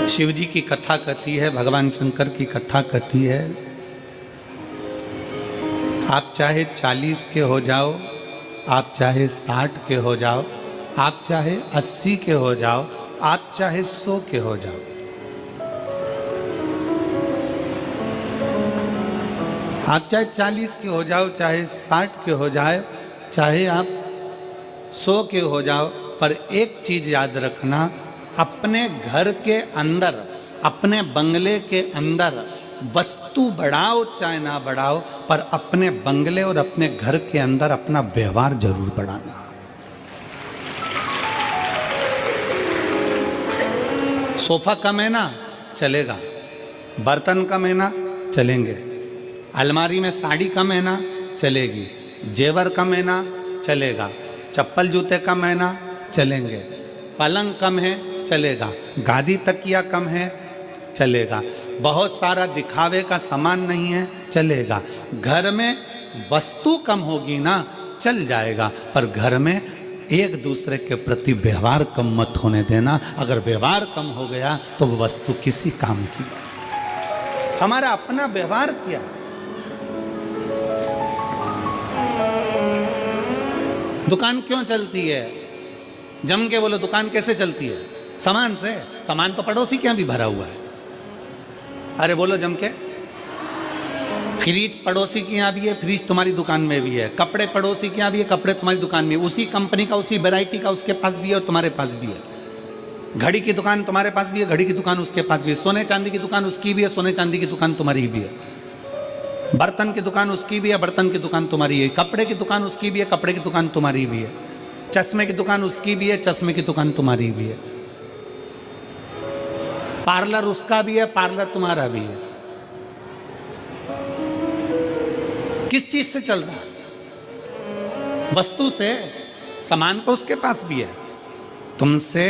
शिव जी की कथा कहती है, भगवान शंकर की कथा कहती है, आप चाहे 40 के हो जाओ, आप चाहे 60 के हो जाओ, आप चाहे 80 के हो जाओ, आप चाहे 100 के हो जाओ, आप चाहे 40 के हो जाओ, चाहे 60 के हो जाए, चाहे आप 100 के हो जाओ, पर एक चीज याद रखना, अपने घर के अंदर, अपने बंगले के अंदर वस्तु बढ़ाओ चाहे ना बढ़ाओ, पर अपने बंगले और अपने घर के अंदर अपना व्यवहार जरूर बढ़ाना। सोफा कम है ना, चलेगा। बर्तन कम है ना, चलेंगे। अलमारी में साड़ी कम है ना, चलेगी। जेवर कम है ना, चलेगा। चप्पल जूते कम है ना, चलेंगे। पलंग कम है, चलेगा। गादी तकिया कम है, चलेगा। बहुत सारा दिखावे का सामान नहीं है, चलेगा। घर में वस्तु कम होगी ना, चल जाएगा, पर घर में एक दूसरे के प्रति व्यवहार कम मत होने देना। अगर व्यवहार कम हो गया तो वो वस्तु किसी काम की। हमारा अपना व्यवहार क्या है? दुकान क्यों चलती है? जम के बोलो, दुकान कैसे चलती है? सामान से। सामान तो पड़ोसी के यहाँ भी भरा हुआ है। अरे बोलो जम के। फ्रिज पड़ोसी के यहाँ भी है, फ्रिज तुम्हारी दुकान में भी है। कपड़े पड़ोसी के यहाँ भी है, कपड़े तुम्हारी दुकान में, उसी कंपनी का, उसी वैरायटी का उसके पास भी है और तुम्हारे पास भी है। घड़ी की दुकान तुम्हारे पास भी है, घड़ी की दुकान उसके पास भी है। सोने चांदी की दुकान उसकी भी है, सोने चांदी की दुकान तुम्हारी भी है। बर्तन की दुकान उसकी भी है, बर्तन की दुकान तुम्हारी है। कपड़े की दुकान उसकी भी है, कपड़े की दुकान तुम्हारी भी है। चश्मे की दुकान उसकी भी है, चश्मे की दुकान तुम्हारी भी है। पार्लर उसका भी है, पार्लर तुम्हारा भी है। किस चीज से चल रहा है? वस्तु से। सामान तो उसके पास भी है। तुमसे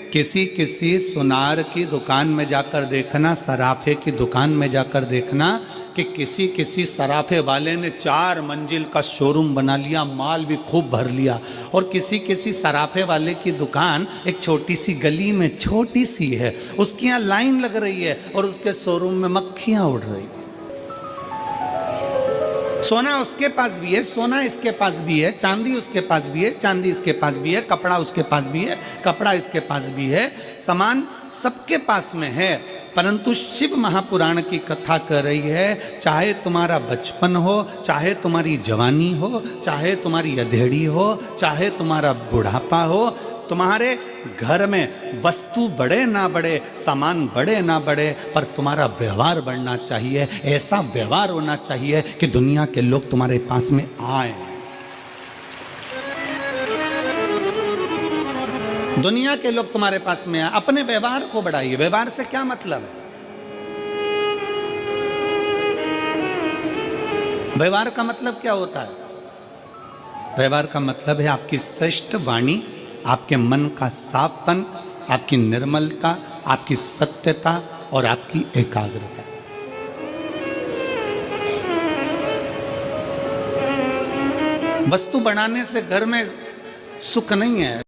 किसी सुनार की दुकान में जाकर देखना, सराफे की दुकान में जाकर देखना कि किसी सराफे वाले ने 4 मंजिल का शोरूम बना लिया, माल भी खूब भर लिया, और किसी सराफे वाले की दुकान एक छोटी सी गली में छोटी सी है, उसकी यहाँ लाइन लग रही है और उसके शोरूम में मक्खियां उड़ रही है। सोना उसके पास भी है, सोना इसके पास भी है, चांदी उसके पास भी है, चांदी इसके पास भी है, कपड़ा उसके पास भी है, कपड़ा इसके पास भी है। सामान सबके पास में है, परंतु शिव महापुराण की कथा कर रही है, चाहे तुम्हारा बचपन हो, चाहे तुम्हारी जवानी हो, चाहे तुम्हारी अधेड़ी हो, चाहे तुम्हारा बुढ़ापा हो, तुम्हारे घर में वस्तु बढ़े ना बढ़े, सामान बढ़े ना बढ़े, पर तुम्हारा व्यवहार बढ़ना चाहिए। ऐसा व्यवहार होना चाहिए कि दुनिया के लोग तुम्हारे पास में आए। दुनिया के लोग तुम्हारे पास में आए। अपने व्यवहार को बढ़ाइए। व्यवहार से क्या मतलब है? व्यवहार का मतलब क्या होता है? व्यवहार का मतलब है आपकी श्रेष्ठ वाणी, आपके मन का साफपन, आपकी निर्मलता, आपकी सत्यता और आपकी एकाग्रता। वस्तु बनाने से घर में सुख नहीं है।